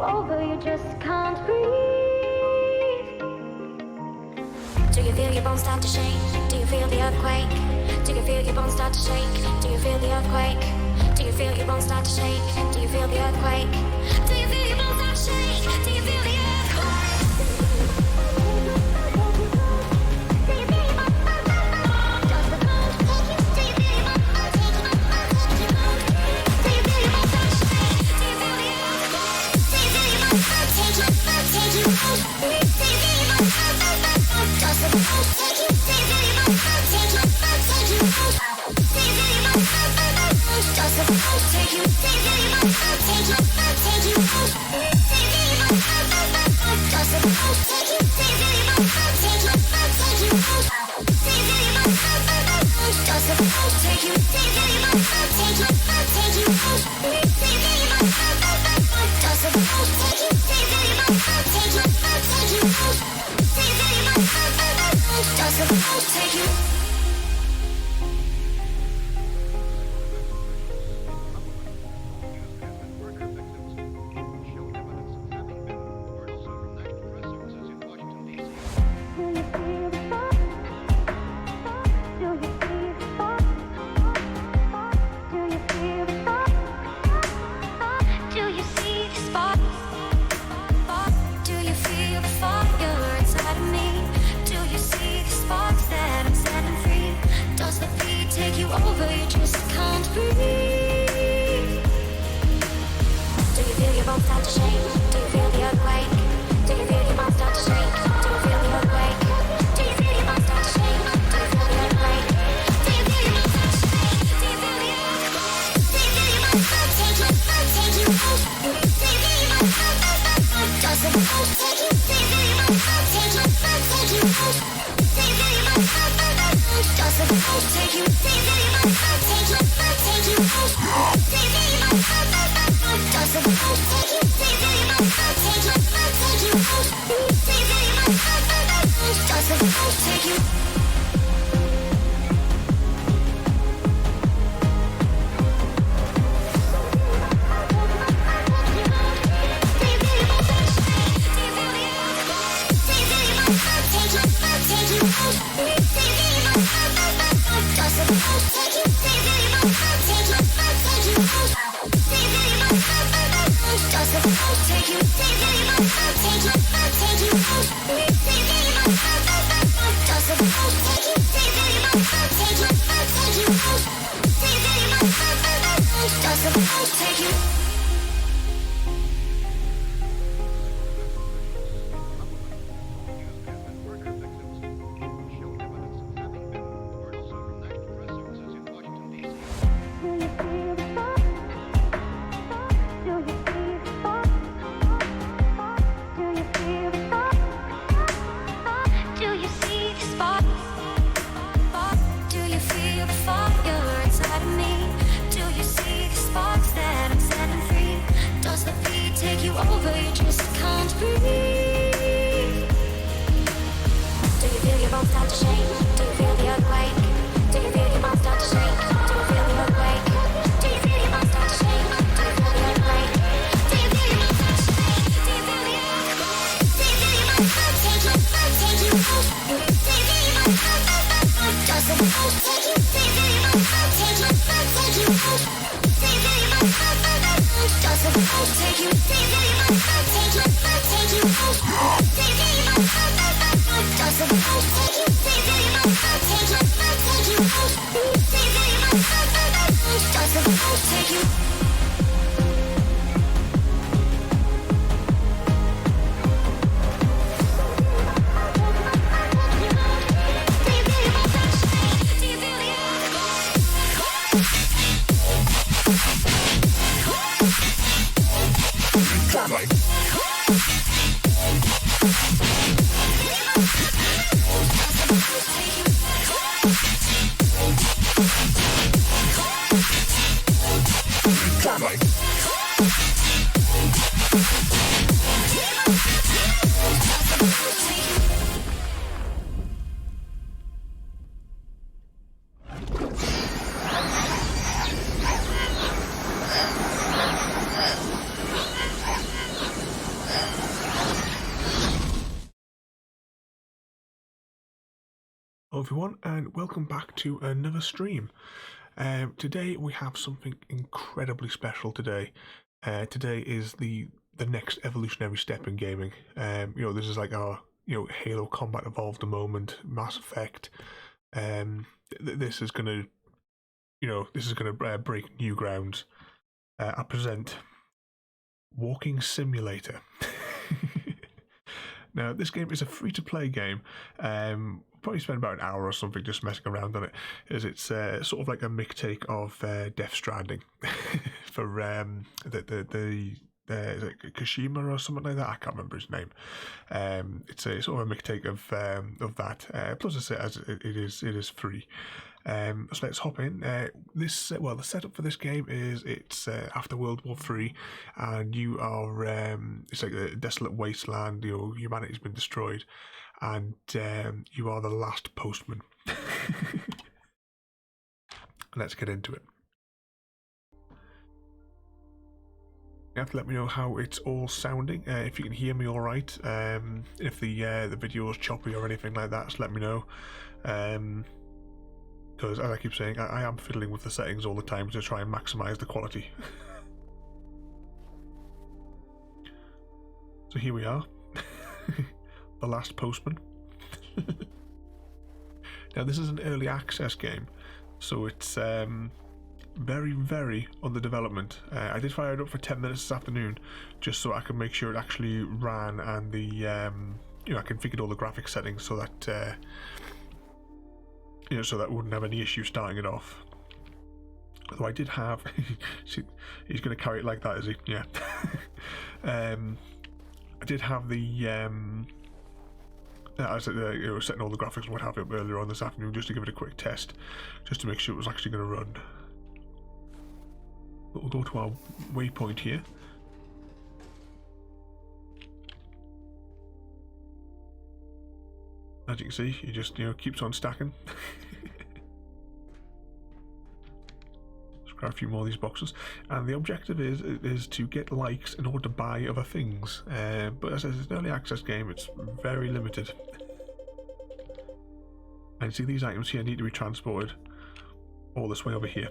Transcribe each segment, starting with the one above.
you over, you just can't breathe. Do you feel your bones start to shake? Do you feel the earthquake? Do you feel your bones start to shake? Do you feel the earthquake? Do you feel your bones start to shake? Do you feel the earthquake? Do you feel your bones start to shake? Do you feel the earthquake? Hello everyone and welcome back to another stream. Today we have something incredibly special today. Today is the next evolutionary step in gaming. This is like our Halo Combat Evolved a moment, Mass Effect. This is gonna break new grounds. I present Walking Simulator. Now, this game is a free-to-play game. Probably spend about an hour or something just messing around on it, as it's sort of like a mixtape of Death Stranding for the is it Kashima or something like that. I can't remember his name. It's a sort of a mixtape of that. Plus, it is free. So let's hop in. The setup for this game is it's after World War III, and you are it's like a desolate wasteland. Humanity's been destroyed, and you are the last postman. Let's get into it. You have to let me know how it's all sounding. If you can hear me all right. If the video is choppy or anything like that, just let me know. Because as I keep saying, I am fiddling with the settings all the time to try and maximise the quality. So here we are, the last postman. Now this is an early access game, so it's very, very under development. I did fire it up for 10 minutes this afternoon, just so I could make sure it actually ran, and the I configured all the graphics settings so that so that wouldn't have any issue starting it off. Although I did have, he's going to carry it like that, is he? Yeah. I did have the I was setting all the graphics and what have you up earlier on this afternoon just to give it a quick test, just to make sure it was actually going to run. But we'll go to our waypoint here. As you can see, he just keeps on stacking. Let's grab a few more of these boxes, and the objective is to get likes in order to buy other things. But as I said, it's an early access game; it's very limited. And see, these items here need to be transported all this way over here.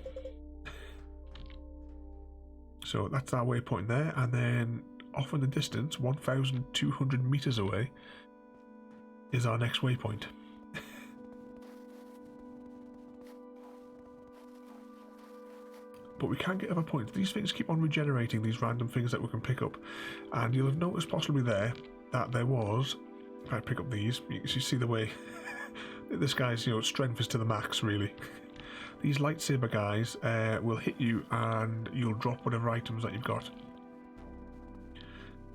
So that's our waypoint there, and then off in the distance, 1,200 meters away, is our next waypoint. But we can get other points. These things keep on regenerating, these random things that we can pick up, and you'll have noticed possibly there that there was, if I pick up these, you see the way this guy's strength is to the max, really. These lightsaber guys will hit you and you'll drop whatever items that you've got.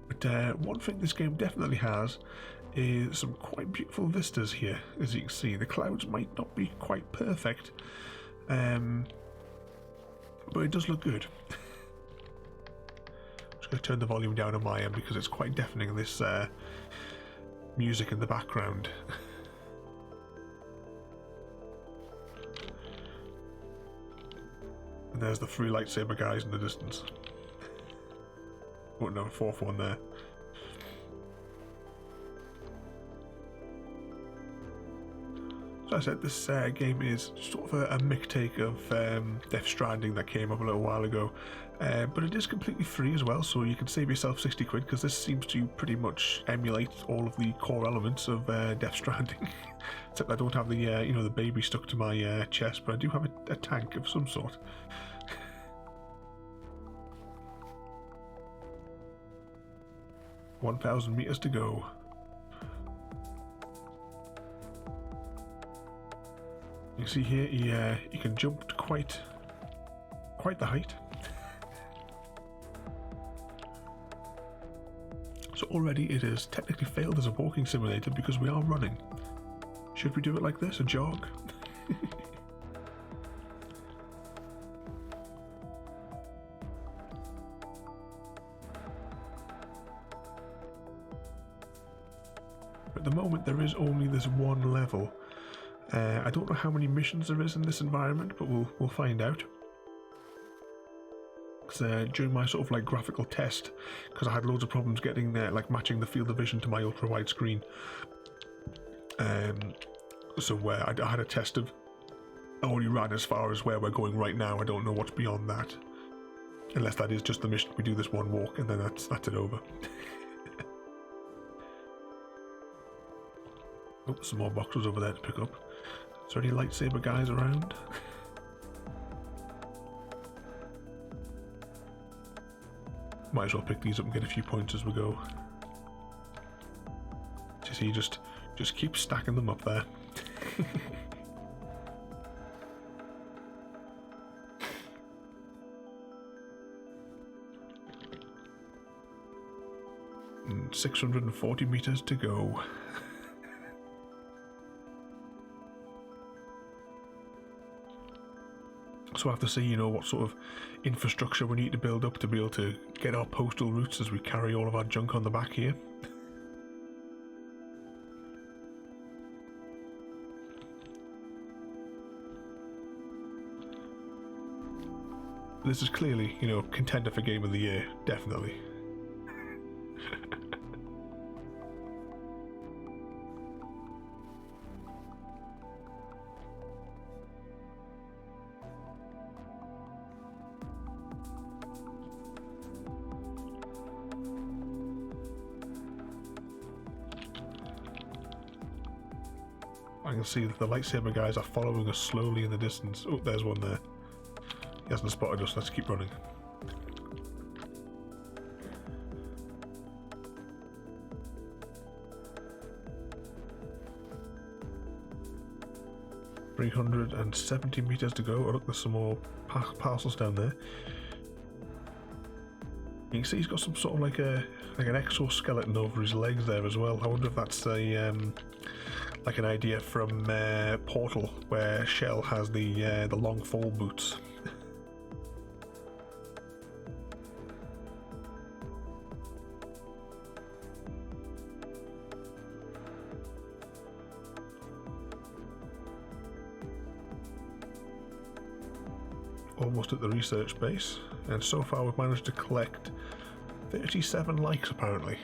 But one thing this game definitely has is some quite beautiful vistas here. As you can see, the clouds might not be quite perfect, but it does look good. Just going to turn the volume down on my end because it's quite deafening, this music in the background. And there's the three lightsaber guys in the distance. Oh no, a fourth one there. So I said, this game is sort of a mixtape of Death Stranding that came up a little while ago, but it is completely free as well, so you can save yourself 60 quid, because this seems to pretty much emulate all of the core elements of Death Stranding. Except I don't have the the baby stuck to my chest, but I do have a tank of some sort. 1,000 meters to go. You see here, he can jump to quite the height. So already it has technically failed as a walking simulator because we are running. Should we do it like this, a jog? At the moment there is only this one level. I don't know how many missions there is in this environment, but we'll find out. Because during my sort of like graphical test, because I had loads of problems getting matching the field of vision to my ultra wide screen, So I had a test of, I only ran as far as where we're going right now. I don't know what's beyond that. Unless that is just the mission. We do this one walk and then that's it over. Oh, some more boxes over there to pick up. Is there any lightsaber guys around? Might as well pick these up and get a few points as we go. See, just keep stacking them up there. 640 meters to go. So I have to see, you know, what sort of infrastructure we need to build up to be able to get our postal routes as we carry all of our junk on the back here. This is clearly, you know, contender for Game of the Year, definitely. I can see that the lightsaber guys are following us slowly in the distance. Oh, there's one there. He hasn't spotted us, let's keep running. $370 meters to go. Oh look, there's some more parcels down there. You can see he's got some sort of like an exoskeleton over his legs there as well. I wonder if that's a like an idea from Portal, where Shell has the long fall boots. Almost at the research base, and so far we've managed to collect 37 likes apparently.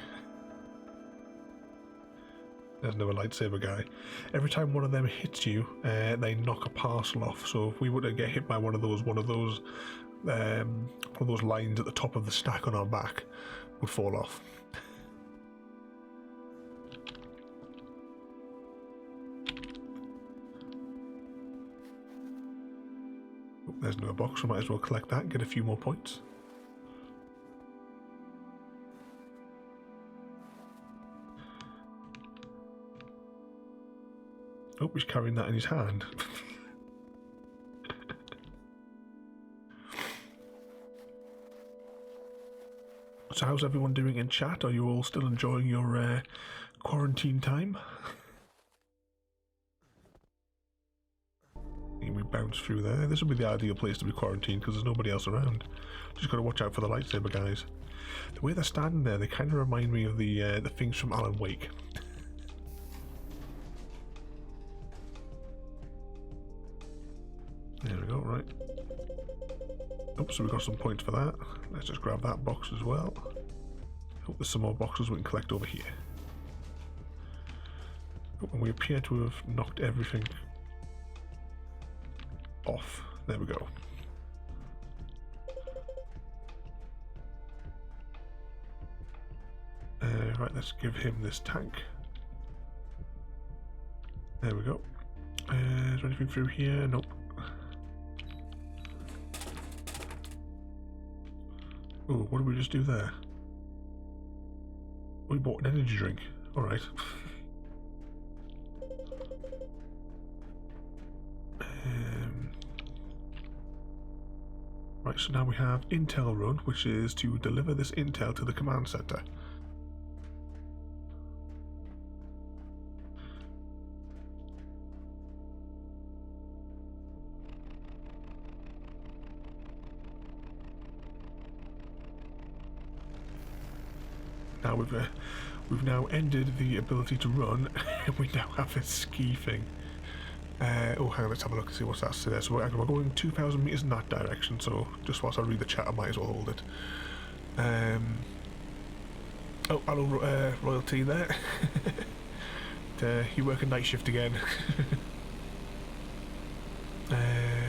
There's another lightsaber guy. Every time one of them hits you, they knock a parcel off. So if we were to get hit by one of those lines at the top of the stack on our back, would fall off. Oh, there's another box. We might as well collect that and get a few more points. Oh, he's carrying that in his hand. So how's everyone doing in chat? Are you all still enjoying your quarantine time? We bounce through there. This would be the ideal place to be quarantined because there's nobody else around. Just got to watch out for the lightsaber guys. The way they're standing there, they kind of remind me of the things from Alan Wake. There we go, right. Oops, so we got some points for that. Let's just grab that box as well. Oh, there's some more boxes we can collect over here. Oh, and we appear to have knocked everything off. There we go. Right, let's give him this tank. There we go. Is there anything through here? Nope. Oh, what did we just do there? We bought an energy drink. Alright. Right, so now we have Intel Run, which is to deliver this intel to the command center. Now we've now ended the ability to run, and we now have a ski thing. Oh, hang on, let's have a look and see what's that there. So we're going 2,000 meters in that direction. So just whilst I read the chat, I might as well hold it. Oh, hello, royalty there. you work a night shift again.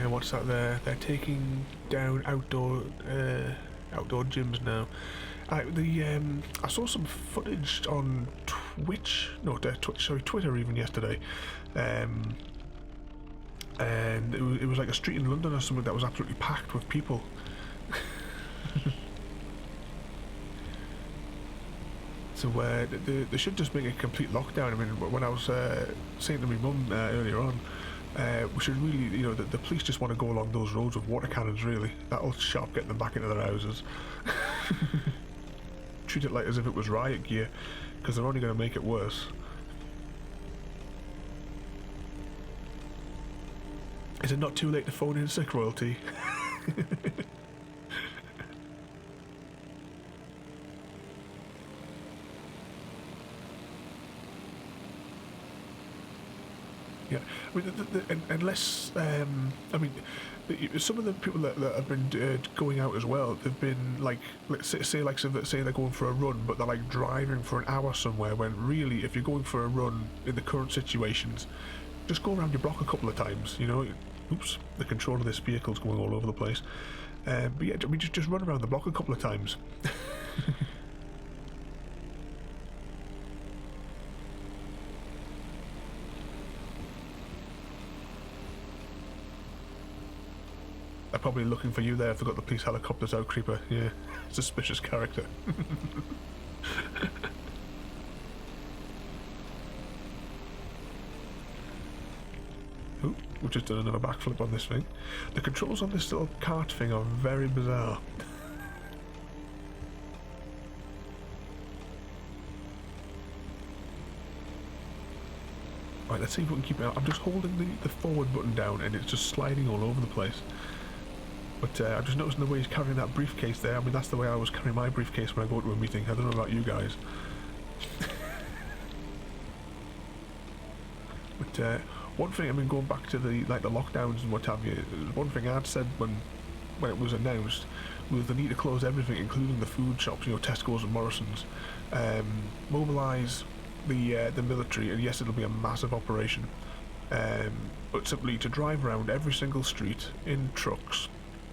What's that there? They're taking down outdoor gyms now. I saw some footage on Twitter even yesterday, and it was like a street in London or something that was absolutely packed with people. So they should just make a complete lockdown. I mean, when I was saying to my mum earlier on, we should really, the police just want to go along those roads with water cannons, really. That'll sharp get them back into their houses. Treat it like as if it was riot gear, because they're only going to make it worse. Is it not too late to phone in sick, royalty? Yeah, I mean, unless I mean, some of the people that have been going out as well, they've been like, let's say they're going for a run, but they're like driving for an hour somewhere. When really, if you're going for a run in the current situations, just go around your block a couple of times. Oops, the control of this vehicle's going all over the place. But yeah, I mean, just run around the block a couple of times. They're probably looking for you there if they've got the police helicopters out, creeper. Yeah, suspicious character. Ooh, we've just done another backflip on this thing. The controls on this little cart thing are very bizarre. Right, let's see if we can keep it out. I'm just holding the forward button down and it's just sliding all over the place. But I'm just noticing the way he's carrying that briefcase there. I mean, that's the way I was carrying my briefcase when I go to a meeting. I don't know about you guys. But one thing, I mean, going back to the lockdowns and what have you, one thing I'd said when it was announced was the need to close everything, including the food shops, Tesco's and Morrison's. Mobilise the military, and yes, it'll be a massive operation. But simply to drive around every single street in trucks.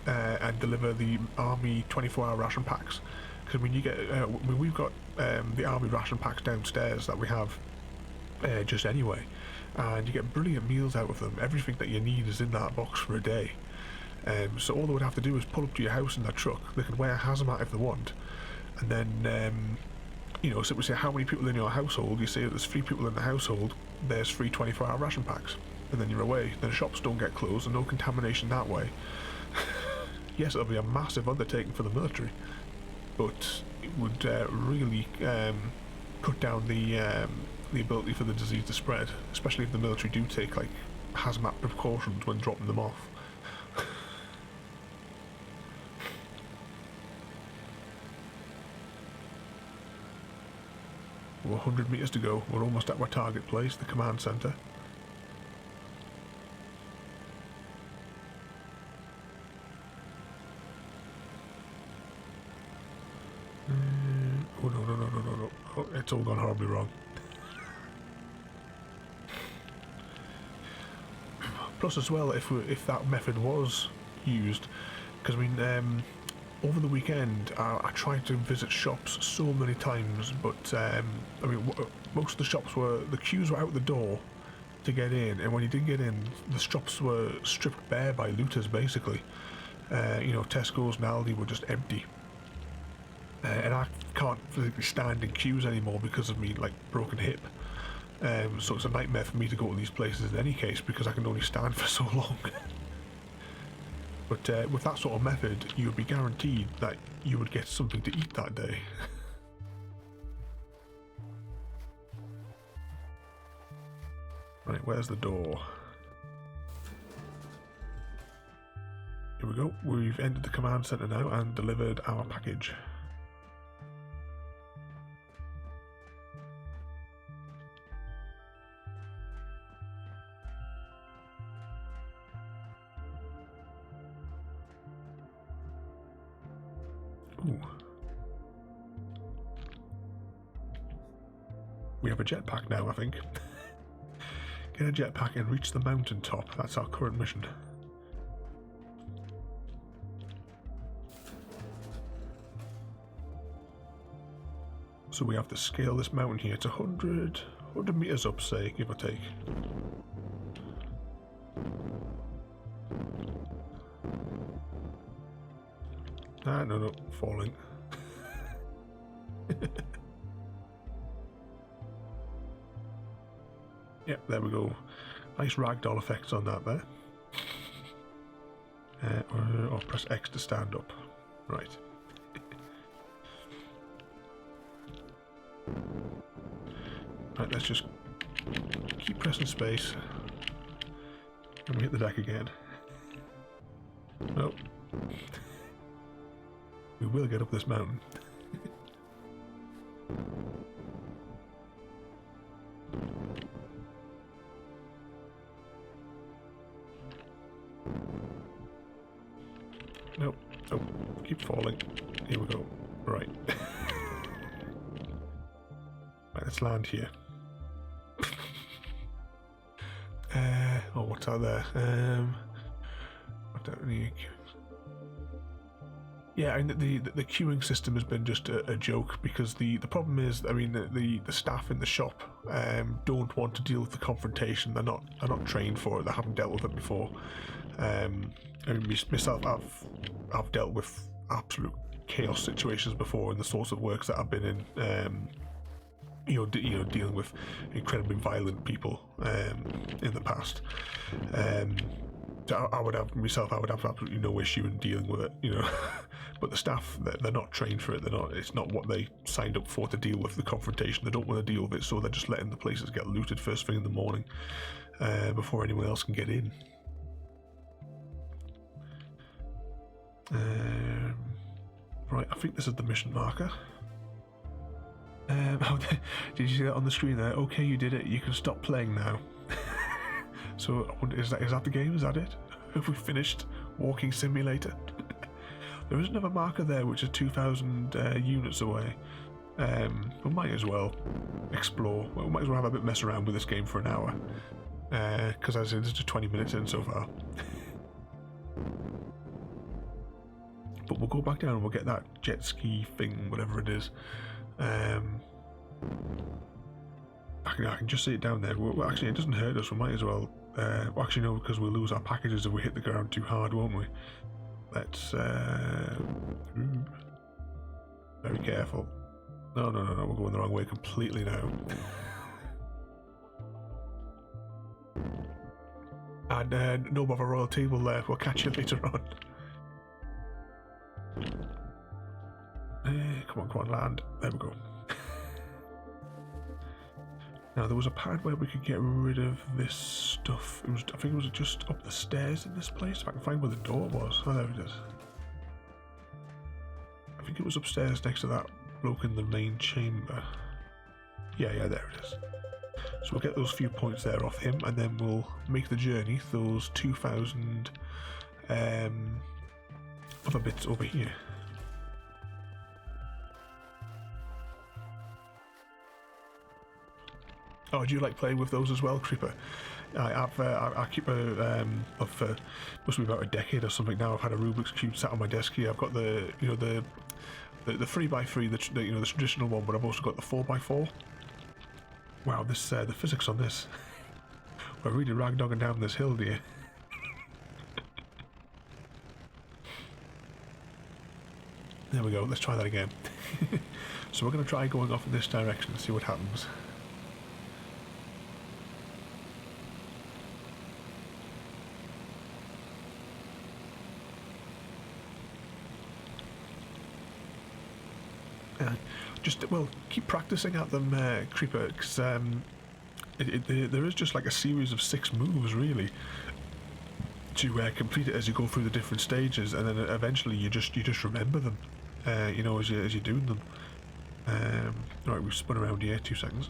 And deliver the army 24-hour ration packs, because when you get we've got the army ration packs downstairs that we have just anyway, and you get brilliant meals out of them. Everything that you need is in that box for a day. So all they would have to do is pull up to your house in their truck. They can wear a hazmat if they want, and then simply say how many people in your household. You say there's 3 people in the household, there's 3 24-hour ration packs, and then you're away. Then shops don't get closed and no contamination that way. Yes, it'll be a massive undertaking for the military, but it would really cut down the ability for the disease to spread, especially if the military do take like hazmat precautions when dropping them off. We're 100 metres to go. We're almost at our target place, the command centre. Oh no. Oh, it's all gone horribly wrong. Plus as well, if that method was used, because I mean, over the weekend I tried to visit shops so many times, but I mean, most of the shops the queues were out the door to get in, and when you did get in, the shops were stripped bare by looters basically. Tesco's and Aldi were just empty. And I can't physically stand in queues anymore because of me broken hip. So it's a nightmare for me to go to these places in any case, because I can only stand for so long. But with that sort of method, you would be guaranteed that you would get something to eat that day. Right, where's the door? Here we go. We've entered the command centre now and delivered our package. Ooh. We have a jetpack now, I think. Get a jetpack and reach the mountain top. That's our current mission. So we have to scale this mountain here. It's 100 meters up, say, give or take. Ah, no, falling. Yep, there we go. Nice ragdoll effects on that there. Or press X to stand up. Right. Right, let's just keep pressing space. And we hit the deck again. Nope. We will get up this mountain. Nope. Oh, keep falling. Here we go. Right. Right, let's land here. Oh, what's out there? I don't need. Yeah, I mean, the queuing system has been just a joke, because the problem is, I mean, the staff in the shop don't want to deal with the confrontation. They're not trained for it. They haven't dealt with it before. I mean, myself, I've dealt with absolute chaos situations before in the sorts of works that I've been in. Dealing with incredibly violent people in the past. So I would have absolutely no issue in dealing with it, you know. But the staff, they're not trained for it. It's not what they signed up for, to deal with the confrontation. They don't want to deal with it, so they're just letting the places get looted first thing in the morning, before anyone else can get in. Right, I think this is the mission marker. Did you see that on the screen there? Okay, you did it. You can stop playing now. So is that the game? Is that it? Have we finished Walking Simulator? There is another marker there, which is 2,000 units away. We might as well explore. Well, we might as well have a bit mess around with this game for an hour. Because as I said, it's just 20 minutes in so far. But we'll go back down and we'll get that jet ski thing, whatever it is. I can just see it down there. Well, actually, it doesn't hurt us. We might as well. Well, actually, no, because we'll lose our packages if we hit the ground too hard, won't we? Let's. Very careful. No. We're going the wrong way completely now. And no bother royal table there. We'll catch you later on. Come on, land. There we go. Now, there was a pad where we could get rid of this stuff. I think it was just up the stairs in this place. If I can find where the door was. Oh, there it is. I think it was upstairs next to that bloke in the main chamber. Yeah, there it is. So we'll get those few points there off him, and then we'll make the journey, those 2,000 other bits over here. Oh, do you like playing with those as well, Creeper? I keep a must be about a decade or something now. I've had a Rubik's Cube sat on my desk here. I've got the 3x3, the traditional one, but I've also got the 4x4. Wow, this the physics on this. We're really ragdogging down this hill, dear. There we go. Let's try that again. So we're going to try going off in this direction and see what happens. Keep practicing at them, Creeper, because there is just like a series of 6 moves, really, to complete it as you go through the different stages, and then eventually you just remember them, as you're doing them. Right, we've spun around here. 2 seconds.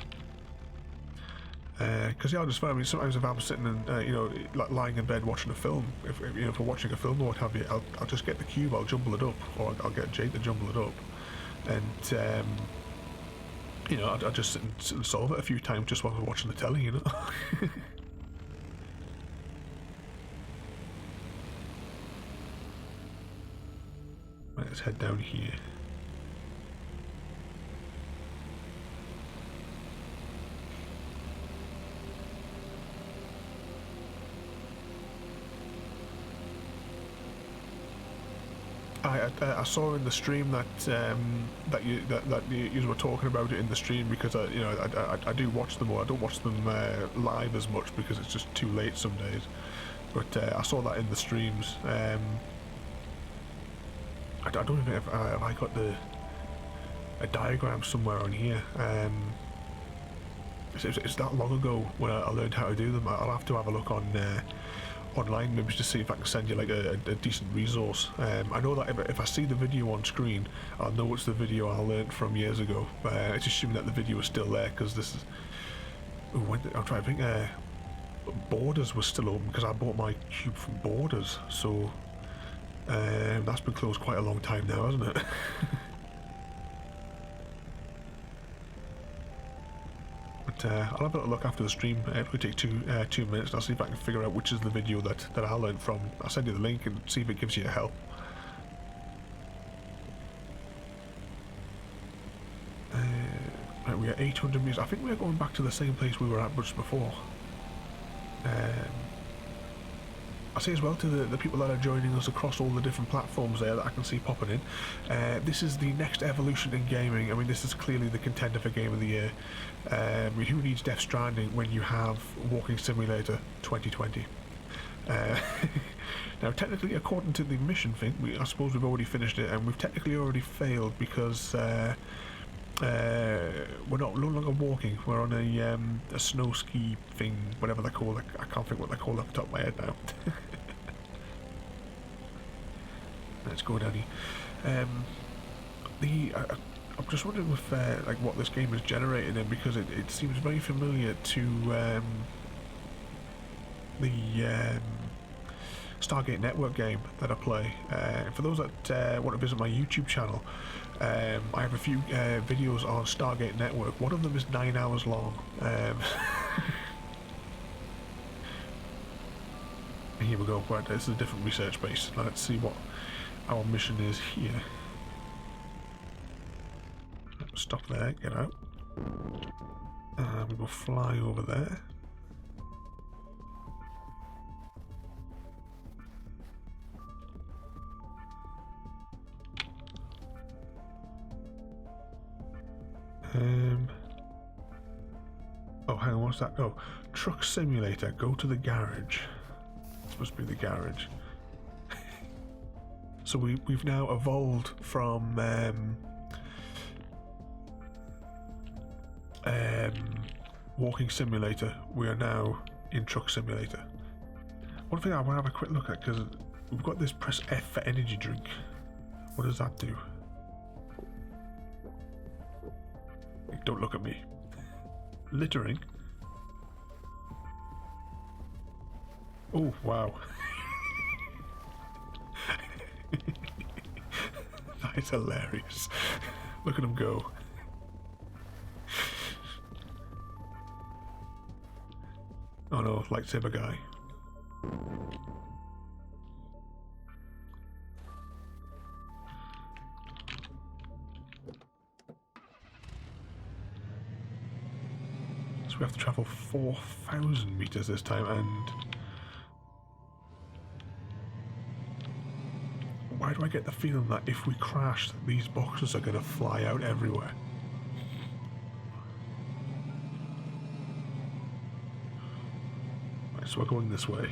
Because I just find, sometimes if I'm sitting and like lying in bed watching a film, if we're watching a film or what have you, I'll just get the cube, I'll jumble it up, or I'll get Jake to jumble it up, and I'll just sit and solve it a few times just while we're watching the telly, Right, let's head down here. I saw in the stream that you were talking about it in the stream, because I do watch them, or I don't watch them live as much because it's just too late some days. But I saw that in the streams. I don't even know if I got a diagram somewhere on here. It's that long ago when I learned how to do them. I'll have to have a look on online, maybe to see if I can send you like a decent resource. I know that if I see the video on screen, I'll know it's the video I learned from years ago. It's assuming that the video is still there, because this is... I'm trying to think. Borders was still open because I bought my cube from Borders, so that's been closed quite a long time now, hasn't it? But I'll have a little look after the stream. It will take 2 minutes, and I'll see if I can figure out which is the video that I learned from. I'll send you the link and see if it gives you a help. Right, we are 800 meters. I think we're going back to the same place we were at just before. I'll say as well to the people that are joining us across all the different platforms there that I can see popping in. This is the next evolution in gaming. I mean, this is clearly the contender for Game of the Year. Who needs Death Stranding when you have Walking Simulator 2020? Now, technically, according to the mission thing, I suppose we've already finished it, and we've technically already failed because we're no longer walking. We're on a snow ski thing, whatever they're called. I can't think what they're called off the top of my head now. Let's go, Danny. I'm just wondering if like what this game is generated in, because it seems very familiar to the Stargate Network game that I play. For those that want to visit my YouTube channel, I have a few videos on Stargate Network. One of them is 9 hours long. Here we go. Right, this is a different research base. Let's see what our mission is here. Stop there, get out. We will fly over there. Oh, hang on, what's that? Oh, Truck Simulator, go to the garage. It's supposed to be the garage. So we've now evolved from Walking Simulator. We are now in Truck Simulator. One thing I want to have a quick look at, because we've got this press F for energy drink. What does that do? Don't look at me. Littering. Oh, wow. That is hilarious. Look at him go. Oh no, lightsaber guy. So we have to travel 4,000 meters this time, and why do I get the feeling that if we crash, these boxes are going to fly out everywhere? Right, so we're going this way.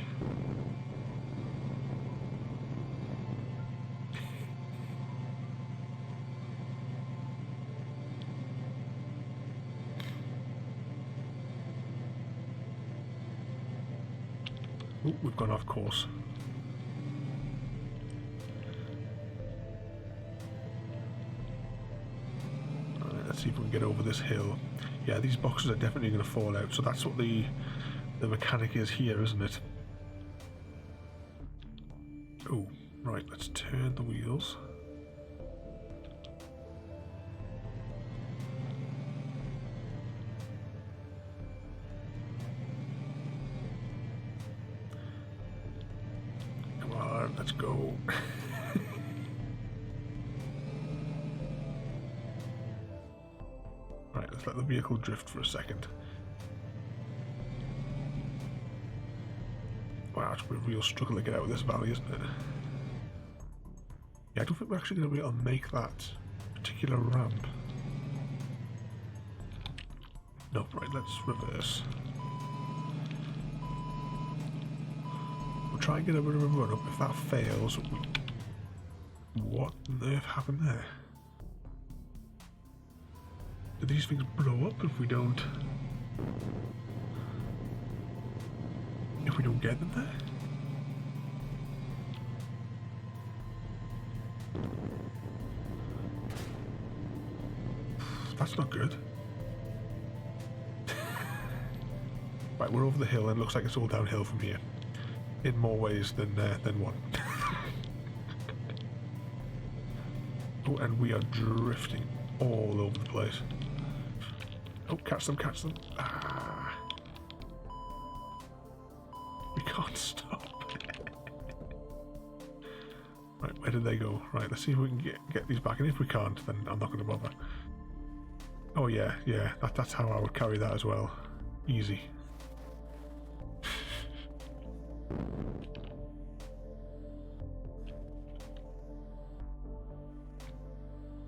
Oh, we've gone off course. Let's see if we can get over this hill. Yeah, these boxes are definitely going to fall out, so that's what the mechanic is here, isn't it? Oh, right, let's turn the wheels. Come on, let's go. Let's let the vehicle drift for a second. Wow, it's a real struggle to get out of this valley, isn't it? Yeah, I don't think we're actually going to be able to make that particular ramp. Nope, right, let's reverse. We'll try and get a bit of a run up. If that fails, what on earth happened there? Do these things blow up if we don't get them there? That's not good. Right, we're over the hill and it looks like it's all downhill from here. In more ways than one. Oh, and we are drifting all over the place. Oh, catch them, catch them. Ah. We can't stop. Right, where did they go? Right, let's see if we can get these back. And if we can't, then I'm not going to bother. Oh yeah, that's how I would carry that as well. Easy.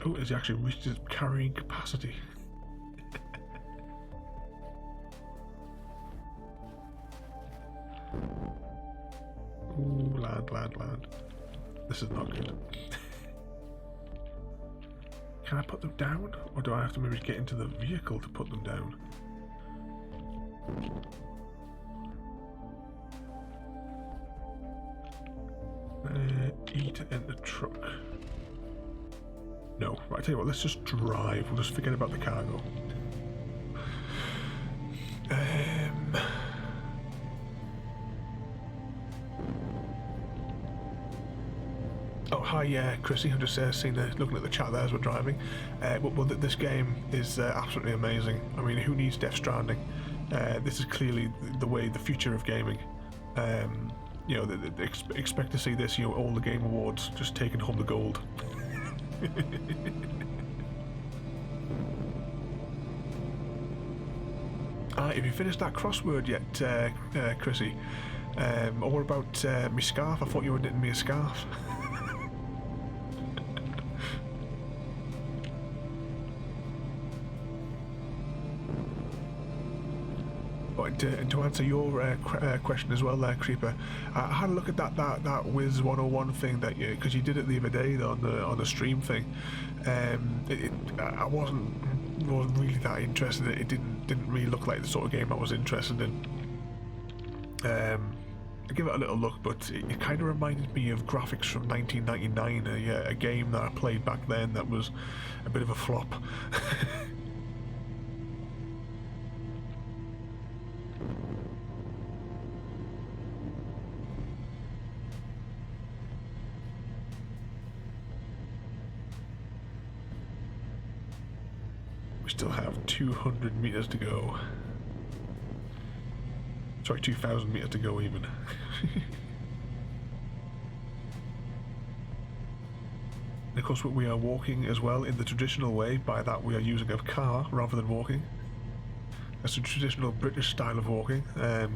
Oh, has he actually reached his carrying capacity? Ooh, land. This is not good. Can I put them down? Or do I have to maybe get into the vehicle to put them down? E to enter truck. No, right, I tell you what, let's just drive. We'll just forget about the cargo. Oh, hi, Chrissy. I'm just looking at the chat there as we're driving. Well, this game is absolutely amazing. I mean, who needs Death Stranding? This is clearly the future of gaming. You know, expect to see this. You know, all the Game Awards just taking home the gold. Have you finished that crossword yet, Chrissy? Or what about my scarf? I thought you were knitting me a scarf. And to answer your question as well there, Creeper, I had a look at that Wiz 101 thing that because you did it the other day on the stream thing. I wasn't really that interested in it. It didn't really look like the sort of game I was interested in. I give it a little look, but it kind of reminded me of graphics from 1999, a game that I played back then that was a bit of a flop. Still have 200 meters to go. Sorry, 2,000 meters to go even. And of course we are walking as well in the traditional way. By that we are using a car rather than walking. That's the traditional British style of walking,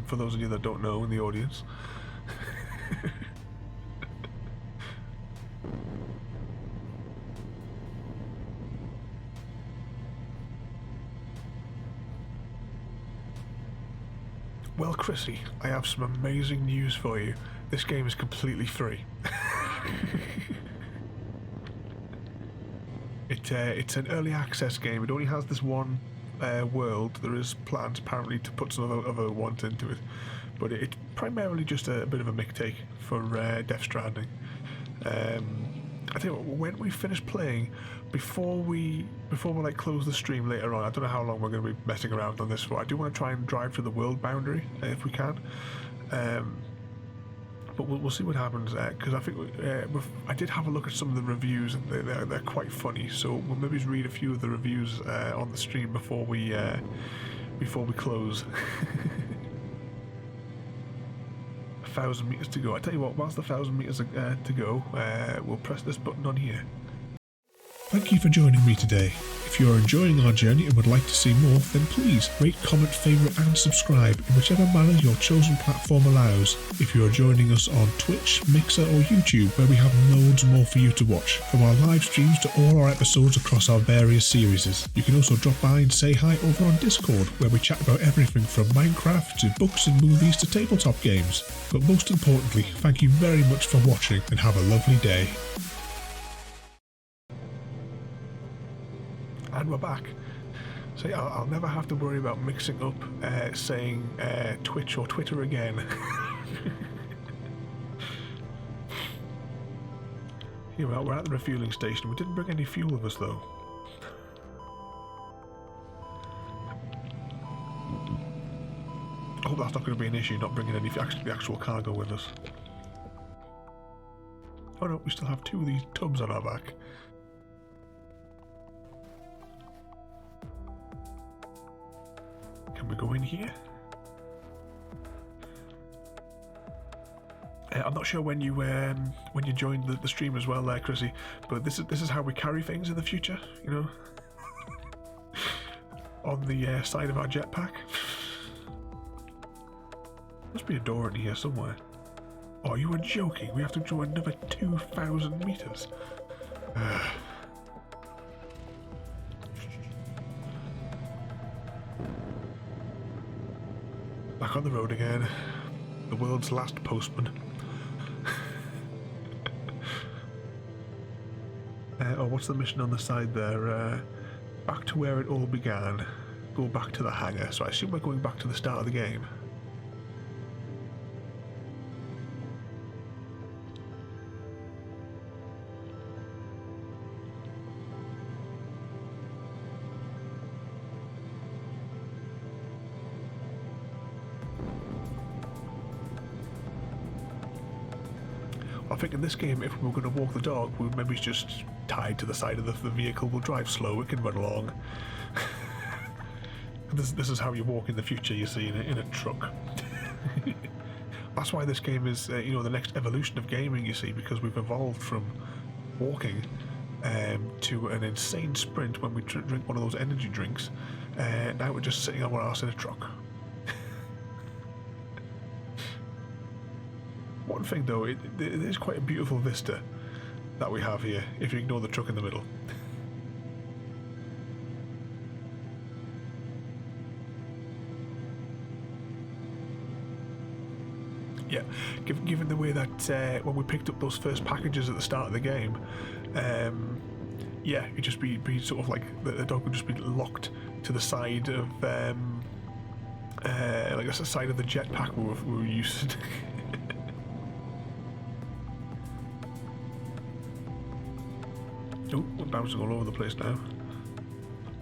for those of you that don't know in the audience. Well, Chrissy, I have some amazing news for you. This game is completely free. It's an early access game. It only has this one world. There is plans apparently to put some other ones into it, but it's primarily just a bit of a mixtape for Death Stranding. I tell you what, when we finish playing, before we like close the stream later on, I don't know how long we're going to be messing around on this for. I do want to try and drive to the world boundary if we can, but we'll see what happens. Because I think I did have a look at some of the reviews, and they're quite funny. So we'll maybe read a few of the reviews on the stream before we close. 1,000 meters to go. I tell you what, whilst the 1,000 meters to go, we'll press this button on here. Thank you for joining me today. If If you're enjoying our journey and would like to see more, then please rate, comment, favourite and subscribe in whichever manner your chosen platform allows. If you are joining us on Twitch, Mixer or YouTube, where we have loads more for you to watch, from our live streams to all our episodes across our various series. You can also drop by and say hi over on Discord, where we chat about everything from Minecraft to books and movies to tabletop games. But most importantly, thank you very much for watching and have a lovely day. And we're back. So yeah, I'll never have to worry about mixing up saying Twitch or Twitter again. Here we are, we're at the refueling station. We didn't bring any fuel with us though. I hope that's not going to be an issue, not bringing any the actual cargo with us. Oh no, we still have 2 of these tubs on our back. Can we go in here? I'm not sure when you joined the stream as well there, Chrissy, but this is how we carry things in the future, you know, on the side of our jetpack. Must be a door in here somewhere. Oh, you were joking? We have to go another 2,000 meters. Back on the road again. The world's last postman. Oh, what's the mission on the side there? Back to where it all began. Go back to the hangar. So I assume we're going back to the start of the game. I think in this game, if we were going to walk the dog, we would maybe just tied to the side of the vehicle. We'll drive slow, it can run along. This is how you walk in the future, you see, in a truck. That's why this game is, you know, the next evolution of gaming, you see, because we've evolved from walking to an insane sprint when we drink one of those energy drinks. Now we're just sitting on our arse in a truck. One thing though, it is quite a beautiful vista that we have here, if you ignore the truck in the middle. Yeah, given the way that when we picked up those first packages at the start of the game, yeah, it'd just be sort of like the dog would just be locked to the side of like that's the side of the jetpack we were using. Oh, we're bouncing all over the place now.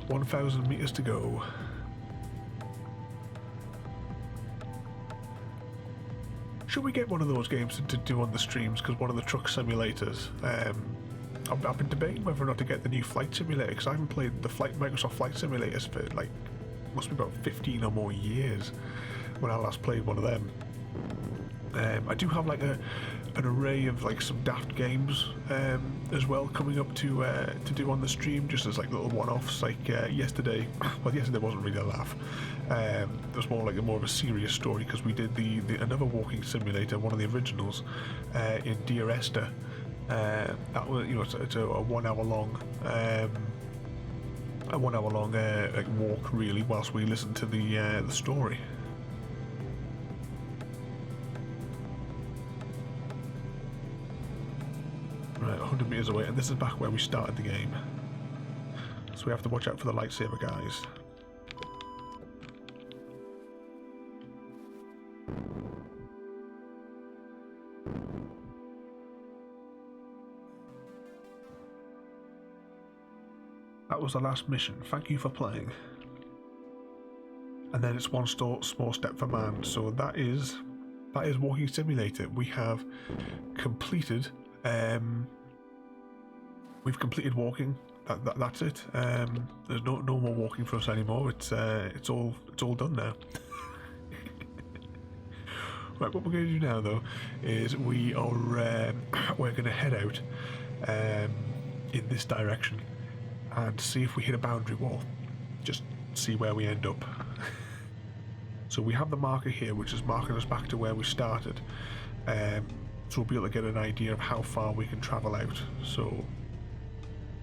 1,000 meters to go. Should we get one of those games to do on the streams? Because one of the truck simulators. I've been debating whether or not to get the new flight simulator, because I haven't played the Microsoft Flight Simulators for like must be about 15 or more years when I last played one of them. I do have like an array of like some daft games as well coming up to do on the stream, just as like little one-offs. Like yesterday, well, yesterday wasn't really a laugh. It was more of a serious story, because we did the another walking simulator, one of the originals, in Dear Esther. That was, you know, it's a 1 hour long. A 1 hour long like walk really, whilst we listen to the story. Right, 100 meters away, and this is back where we started the game. So we have to watch out for the lightsaber guys. That was the last mission. Thank you for playing. And then it's one small step for man. So that is Walking Simulator. We have completed. We've completed walking. That's it. There's no more walking for us anymore. It's all done now. Right, what we're going to do now though is we're going to head out in this direction, and see if we hit a boundary wall. Just see where we end up. So we have the marker here, which is marking us back to where we started. So we'll be able to get an idea of how far we can travel out. So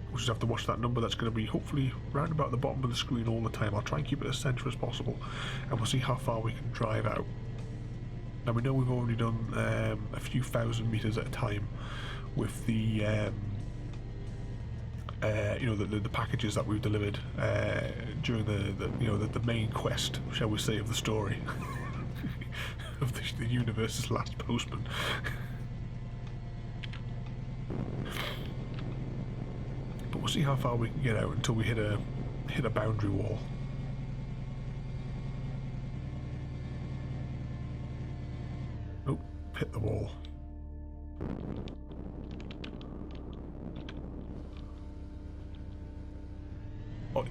we'll just have to watch that number. That's going to be hopefully round about the bottom of the screen all the time. I'll try and keep it as centre as possible, and we'll see how far we can drive out. Now we know we've already done a few thousand meters at a time with the you know, the packages that we've delivered during the main quest, shall we say, of the story of the universe's last postman. But we'll see how far we can get out until we hit a boundary wall. Oh, hit the wall. Oh,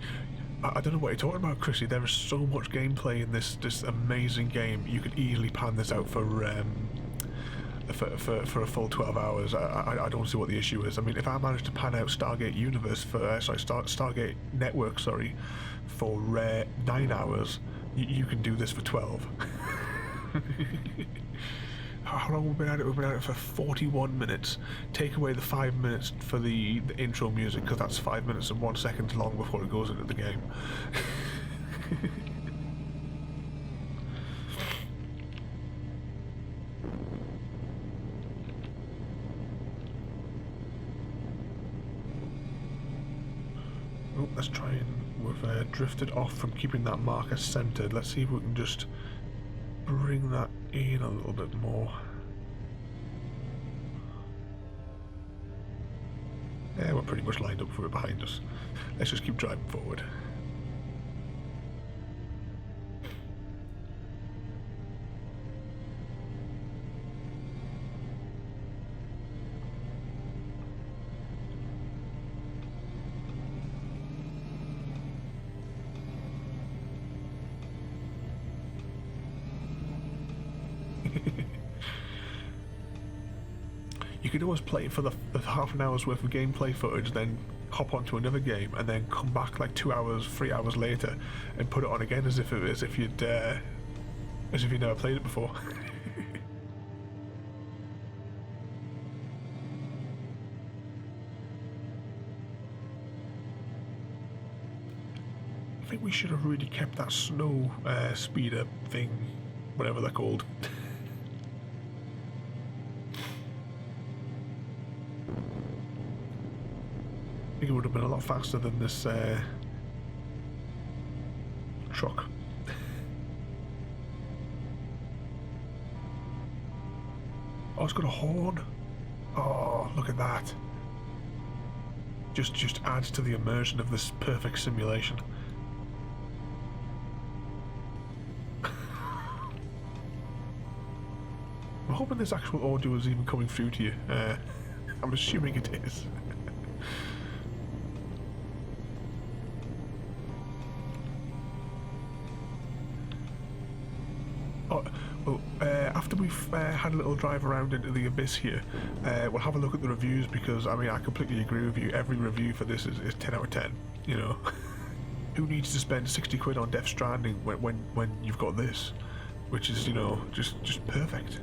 I don't know what you're talking about, Chrissy. There is so much gameplay in this amazing game. You could easily pan this out for a full 12 hours. I don't see what the issue is. I mean, if I managed to pan out Stargate Universe for Stargate Network, sorry, for 9 hours, you can do this for 12. How long have we been at it? We've been at it for 41 minutes. Take away the 5 minutes for the intro music, because that's 5 minutes and 1 second long before it goes into the game. Oh, let's try and... We've drifted off from keeping that marker centered. Let's see if we can just bring that in a little bit more. Yeah, we're pretty much lined up for it behind us. Let's just keep driving forward. You could always play it for the half an hour's worth of gameplay footage, then hop onto another game, and then come back like 2 hours, 3 hours later, and put it on again as if you'd never played it before. I think we should have really kept that snow speeder thing, whatever they're called. I think it would have been a lot faster than this truck. Oh, it's got a horn. Oh, look at that. Just adds to the immersion of this perfect simulation. I'm hoping this actual audio is even coming through to you. I'm assuming it is. After we've had a little drive around into the abyss here, we'll have a look at the reviews, because I mean, I completely agree with you. Every review for this is 10 out of 10. You know, who needs to spend 60 quid on Death Stranding when you've got this, which is, you know, just perfect.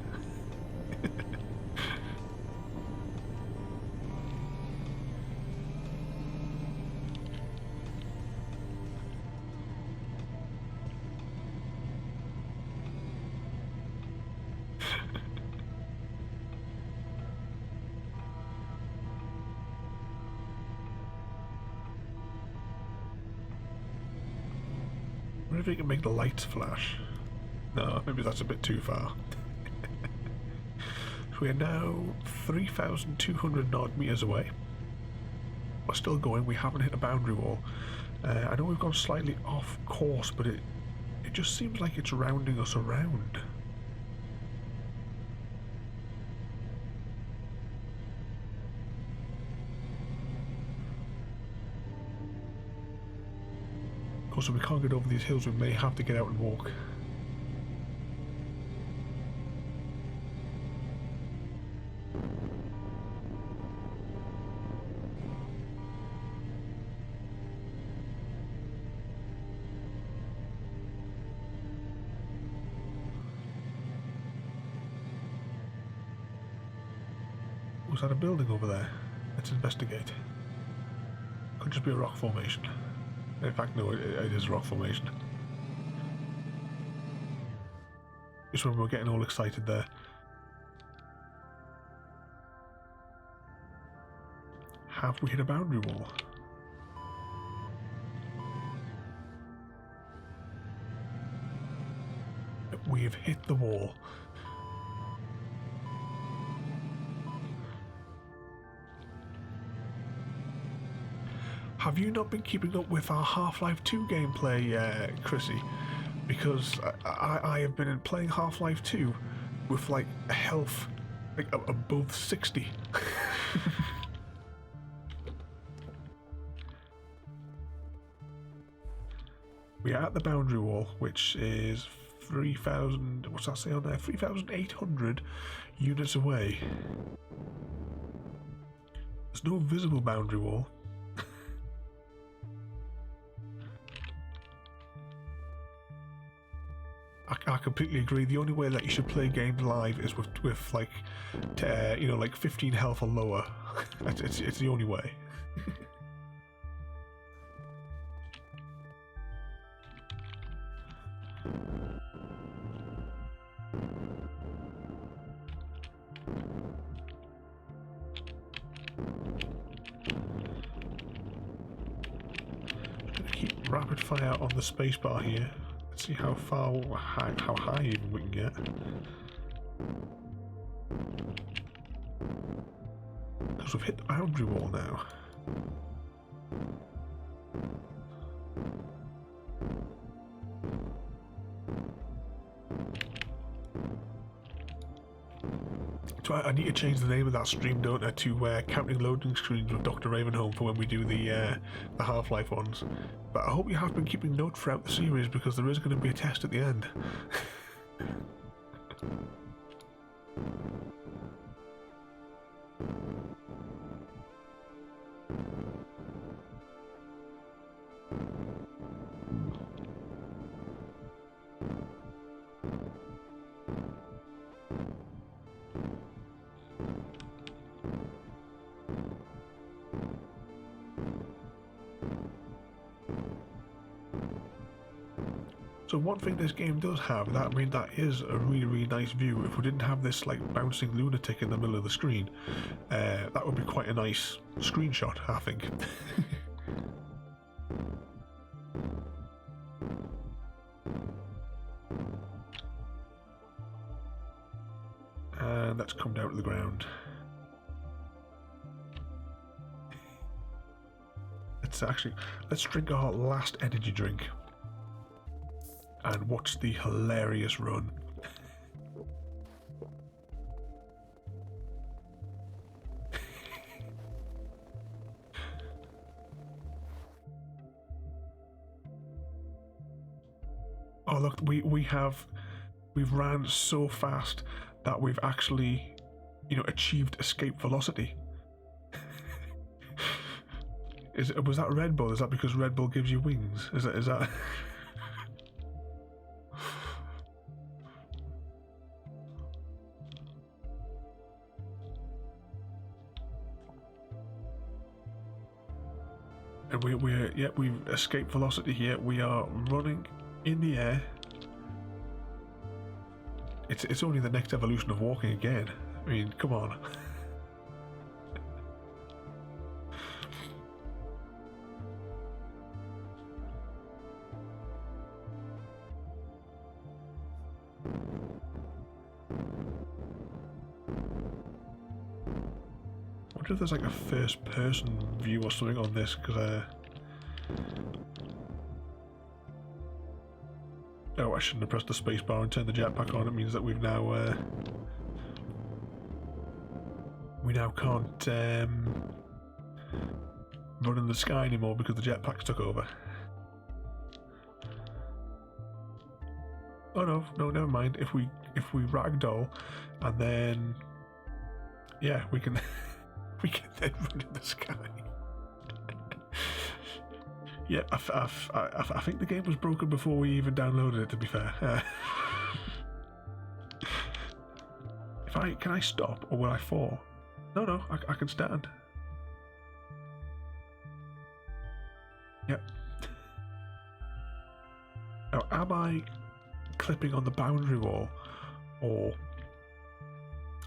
I wonder if you can make the lights flash. No, maybe that's a bit too far. We are now 3,200 odd meters away. We're still going. We haven't hit a boundary wall. I know we've gone slightly off course, but it just seems like it's rounding us around. Of course, if we can't get over these hills, we may have to get out and walk. was that a building over there? Let's investigate. Could just be a rock formation. In fact, no, it is a rock formation. Just when we're getting all excited there. Have we hit a boundary wall? We have hit the wall. Have you not been keeping up with our Half-Life 2 gameplay, Chrissy? Because I have been playing Half-Life 2 with like a health like above 60. We are at the boundary wall, which is 3,000. What's that say on there? 3,800 units away. There's no visible boundary wall. I completely agree. The only way that you should play games live is with like, you know, like 15 health or lower. it's the only way. Just gonna keep rapid fire on the spacebar here. See how high even we can get. Because we've hit the boundary wall now. So I need to change the name of that stream, don't I, to Counting Loading Screens with Dr. Ravenholm for when we do the Half-Life ones. But I hope you have been keeping note throughout the series, because there is going to be a test at the end. So one thing this game does have, that is a really nice view. If we didn't have this like bouncing lunatic in the middle of the screen, that would be quite a nice screenshot, I think. And let's come down to the ground. Let's drink our last energy drink and watch the hilarious run. Oh look, we've ran so fast that we've actually, you know, achieved escape velocity. Was that Red Bull? Is that because Red Bull gives you wings? Is that? And we've escaped velocity here. We are running in the air. It's only the next evolution of walking again. I mean, come on. I wonder if there's like a first person view or something on this, because oh, I shouldn't have pressed the space bar and turned the jetpack on. It means that we've now we now can't run in the sky anymore because the jetpacks took over. Oh no, never mind. If we ragdoll and then yeah, we can we can then run in the sky. Yeah, I think the game was broken before we even downloaded it, to be fair. Can I stop or will I fall? No, I can stand. Yep. Now, am I clipping on the boundary wall, or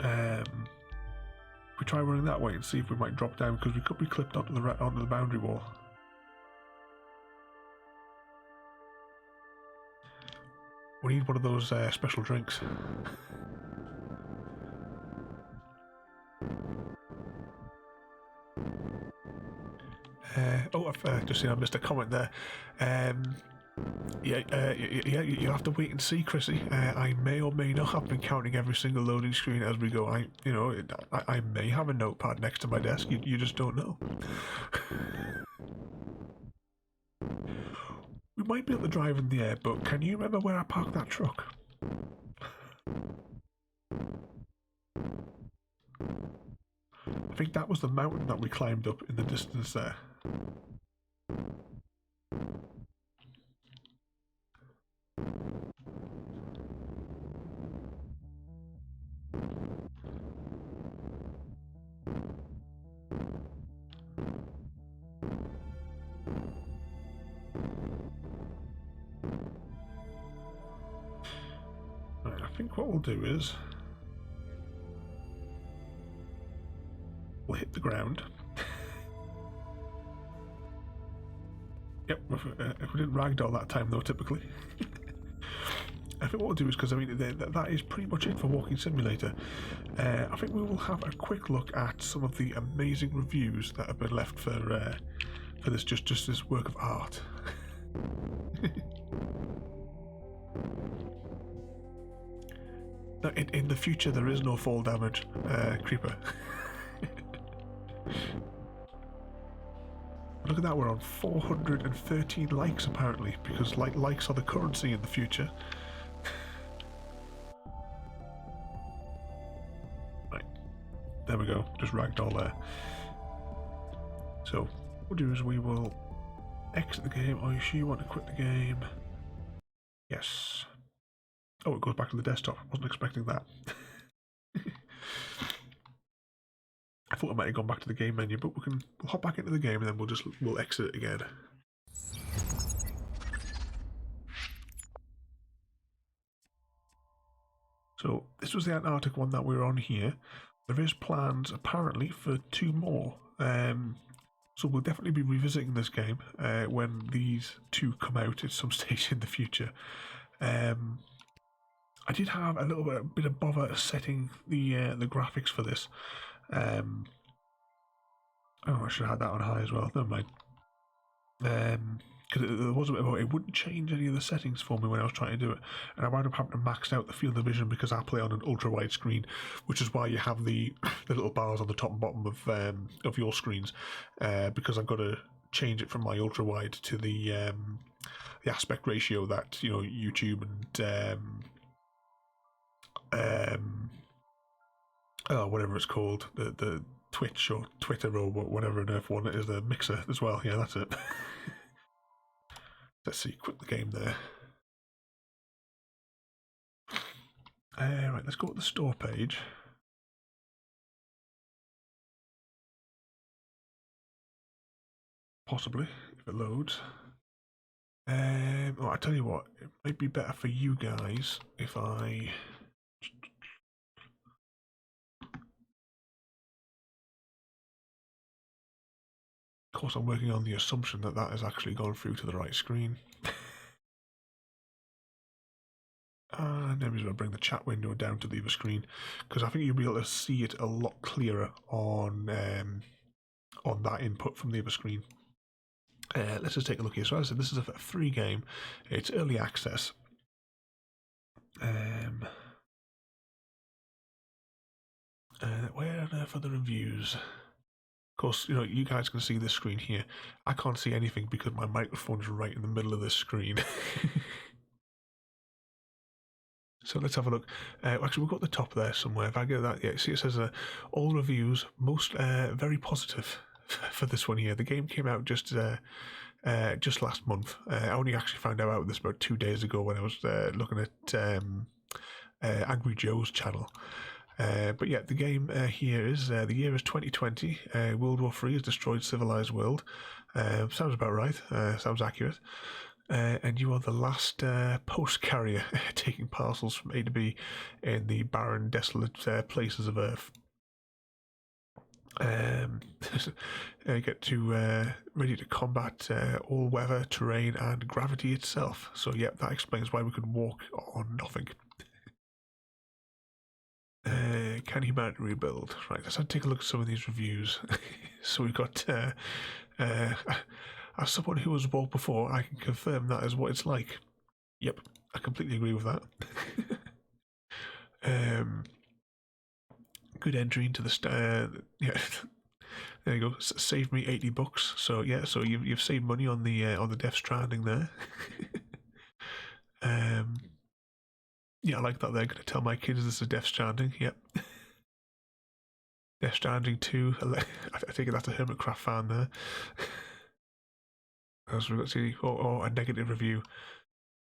we try running that way and see if we might drop down, because we could be clipped onto the boundary wall. We need one of those special drinks. I've just seen I missed a comment there. Yeah, you'll have to wait and see, Chrissy. I may or may not have been counting every single loading screen as we go. I may have a notepad next to my desk. You just don't know. We might be able to drive in the air, but can you remember where I parked that truck? I think that was the mountain that we climbed up in the distance there. Right, I think what we'll do is we'll hit the ground. Yep, if we didn't ragdoll that time though, typically. I think what we'll do is, because I mean that is pretty much it for Walking Simulator. I think we will have a quick look at some of the amazing reviews that have been left for this just this work of art. Now, in the future, there is no fall damage, creeper. Look at that, we're on 413 likes apparently, because likes are the currency in the future. Right, there we go, just ragdoll there. So, what we'll do is we will exit the game. Are you sure you want to quit the game? Yes. Oh, it goes back to the desktop. I wasn't expecting that. I thought I might have gone back to the game menu, but we'll hop back into the game and then we'll exit it again. So this was the Antarctic one that we're on here. There is plans apparently for 2 more. So we'll definitely be revisiting this game when these 2 come out at some stage in the future. I did have a little bit of bother setting the graphics for this. Oh, I should have had that on high as well. Never mind. Because there was a bit about it wouldn't change any of the settings for me when I was trying to do it, and I wound up having to max out the field of vision because I play on an ultra wide screen, which is why you have the little bars on the top and bottom of your screens. Because I've got to change it from my ultra wide to the aspect ratio that YouTube and whatever it's called, the Twitch or Twitter or whatever on earth one it is, the mixer as well. Yeah, that's it. Let's see, quit the game there. Right, let's go to the store page. Possibly, if it loads. I tell you what, it might be better for you guys if I... Of course, I'm working on the assumption that that has actually gone through to the right screen. And then we're going to bring the chat window down to the other screen, because I think you'll be able to see it a lot clearer on that input from the other screen. Let's just take a look here. So as I said, this is a free game. It's early access. Where on earth are the reviews? Of course, you guys can see this screen here. I can't see anything because my microphone's right in the middle of this screen. So let's have a look. Actually, we've got the top there somewhere. If I go that, yeah, see it says all reviews, most very positive for this one here. The game came out just last month. I only actually found out about this about 2 days ago when I was looking at Angry Joe's channel. But yeah, the game here is the year is 2020. World War III has destroyed civilized world. Sounds about right. Sounds accurate. And you are the last post carrier taking parcels from A to B in the barren, desolate places of Earth. Get to ready to combat all weather, terrain, and gravity itself. So, yep, that explains why we could walk on nothing. Can humanity rebuild? Right, let's take a look at some of these reviews. So we've got, as someone who has walked before, I can confirm that is what it's like. Yep, I completely agree with that. Good entry into the yeah. There you go. Saved me $80. So yeah, so you've saved money on the Death Stranding there. Yeah, I like that. They're going to tell my kids this is Death Stranding. Yep. Death Stranding 2. I think that's a Hermitcraft fan there. As we got to see, or a negative review.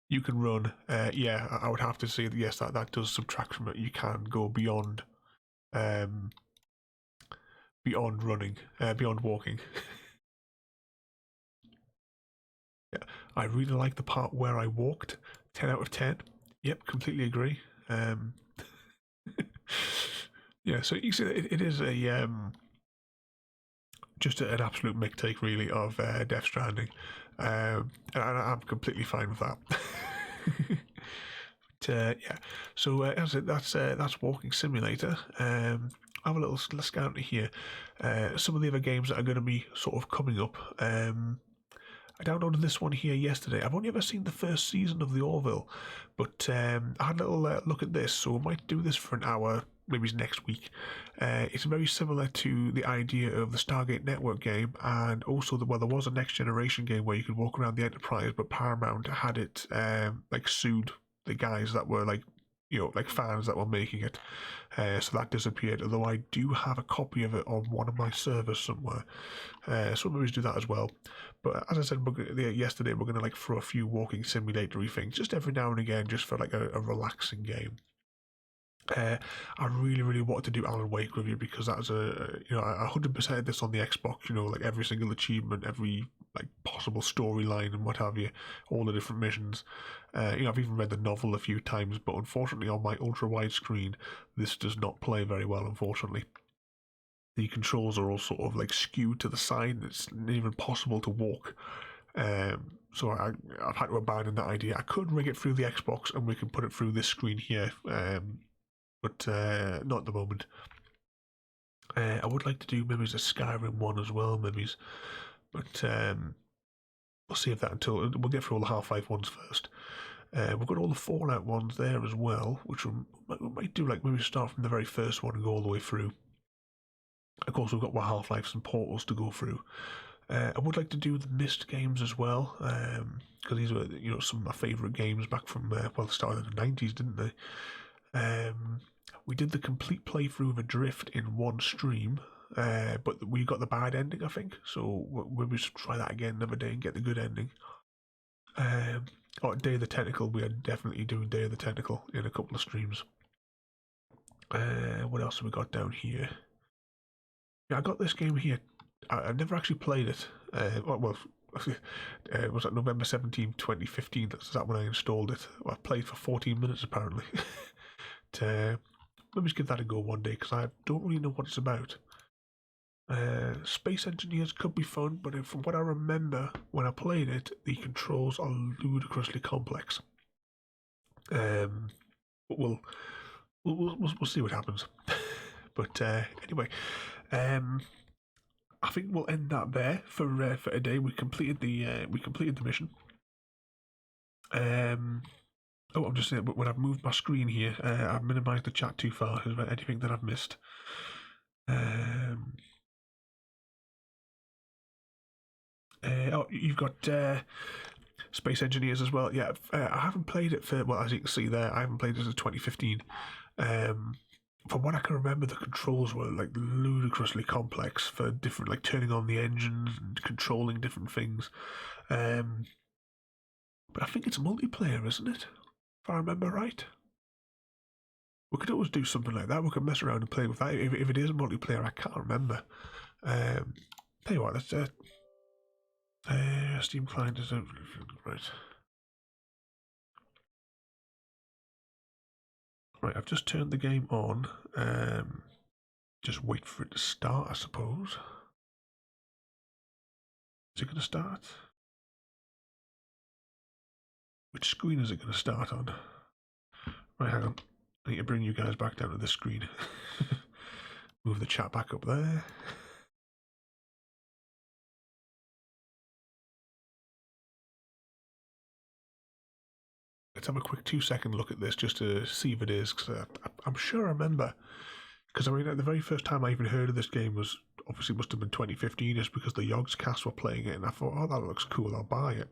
You can run. Yeah, I would have to say that yes, that does subtract from it. You can go beyond, beyond running, beyond walking. Yeah, I really like the part where I walked. 10 out of 10. Yep, completely agree. Yeah, so you see, it is a just an absolute mick take, really, of Death Stranding, and I'm completely fine with that. But, yeah, so as I said, that's Walking Simulator. Have a little scan here. Some of the other games that are going to be sort of coming up. I downloaded this one here yesterday. I've only ever seen the first season of The Orville, but I had a little look at this, so I might do this for an hour, maybe next week. It's very similar to the idea of the Stargate Network game, and also there was a Next Generation game where you could walk around the Enterprise, but Paramount had it like sued the guys that were like like fans that were making it. So that disappeared, although I do have a copy of it on one of my servers somewhere. So maybe do that as well. But as I said yesterday, we're going to like throw a few walking simulatory things just every now and again, just for like a relaxing game. I really wanted to do Alan Wake review because that was I 100% this on the Xbox. Like every single achievement, every like possible storyline and what have you, all the different missions. I've even read the novel a few times, but unfortunately on my ultra wide screen, this does not play very well. Unfortunately, the controls are all sort of like skewed to the side. It's not even possible to walk. So I've had to abandon that idea. I could rig it through the Xbox and we can put it through this screen here. But not at the moment. I would like to do maybe a Skyrim one as well, maybe, but we'll see if that until we'll get through all the Half-Life ones first. We've got all the Fallout ones there as well, which we might do like maybe start from the very first one and go all the way through. Of course, we've got Half-Life and Portals to go through. I would like to do the Myst games as well, because these were some of my favourite games back from the start of the 90s, didn't they? We did the complete playthrough of Adrift in one stream, but we got the bad ending, I think. So we should try that again another day and get the good ending. Day of the Tentacle, we are definitely doing Day of the Tentacle in a couple of streams. What else have we got down here? Yeah, I got this game here. I've never actually played it. Was that November 17, 2015? That's that when I installed it. I played for 14 minutes apparently. Maybe just give that a go one day because I don't really know what it's about. Space Engineers could be fun, but from what I remember when I played it, the controls are ludicrously complex. But we'll see what happens. But anyway, I think we'll end that there for today. We completed the mission. I'm just saying, but when I've moved my screen here, I've minimised the chat too far. Is there anything that I've missed? You've got Space Engineers as well. Yeah, I haven't played it for, as you can see there, I haven't played it since 2015. From what I can remember, the controls were like ludicrously complex for different, like turning on the engines and controlling different things. But I think it's multiplayer, isn't it? If I remember right. We could always do something like that. We could mess around and play with that. If it is multiplayer, I can't remember. Tell you what, let's Steam client is right. Right, I've just turned the game on. Just wait for it to start, I suppose. Is it going to start? Which screen is it going to start on? Right, hang on. I need to bring you guys back down to this screen. Move the chat back up there. Let's have a quick 2-second look at this just to see if it is, because I'm sure I remember. Because I mean, the very first time I even heard of this game was obviously must have been 2015, just because the Yogs cast were playing it, and I thought, oh, that looks cool, I'll buy it.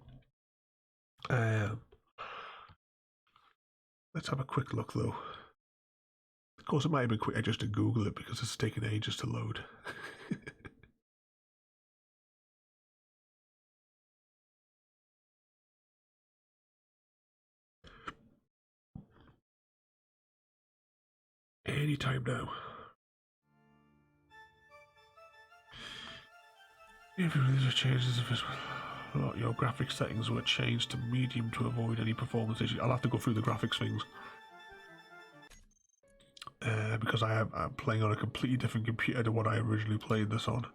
Let's have a quick look though. Of course, it might have been quicker just to Google it because it's taken ages to load. Anytime now. If these changes, your graphics settings were changed to medium to avoid any performance issues. I'll have to go through the graphics things. Because I'm playing on a completely different computer to what I originally played this on.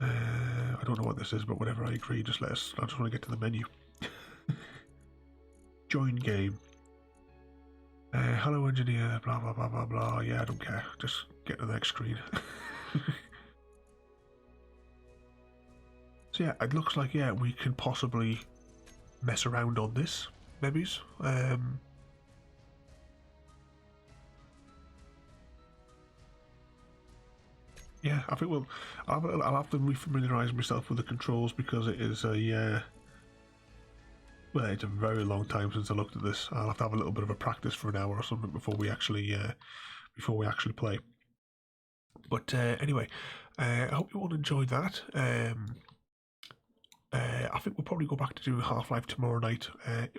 I don't know what this is, but whatever, I agree. Just let us. I just want to get to the menu. Join game. Hello engineer, blah blah blah blah blah. Yeah, I don't care. Just get to the next screen. So yeah, it looks like we can possibly mess around on this, maybe. Yeah, I think I'll have to refamiliarise myself with the controls because it is a well, it's a very long time since I looked at this. I'll have to have a little bit of a practice for an hour or something before we actually play. But anyway, I hope you all enjoyed that. I think we'll probably go back to doing Half-Life tomorrow night.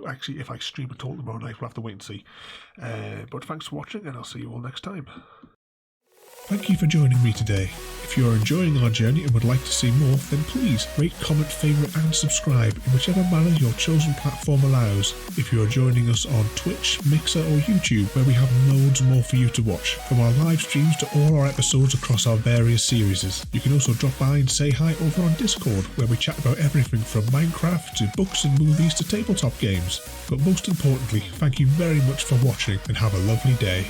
Actually, if I stream at all tomorrow night, we'll have to wait and see. But thanks for watching, and I'll see you all next time. Thank you for joining me today. If you are enjoying our journey and would like to see more, then please rate, comment, favourite and subscribe in whichever manner your chosen platform allows. If you are joining us on Twitch, Mixer or YouTube, where we have loads more for you to watch, from our live streams to all our episodes across our various series. You can also drop by and say hi over on Discord, where we chat about everything from Minecraft to books and movies to tabletop games. But most importantly, thank you very much for watching and have a lovely day.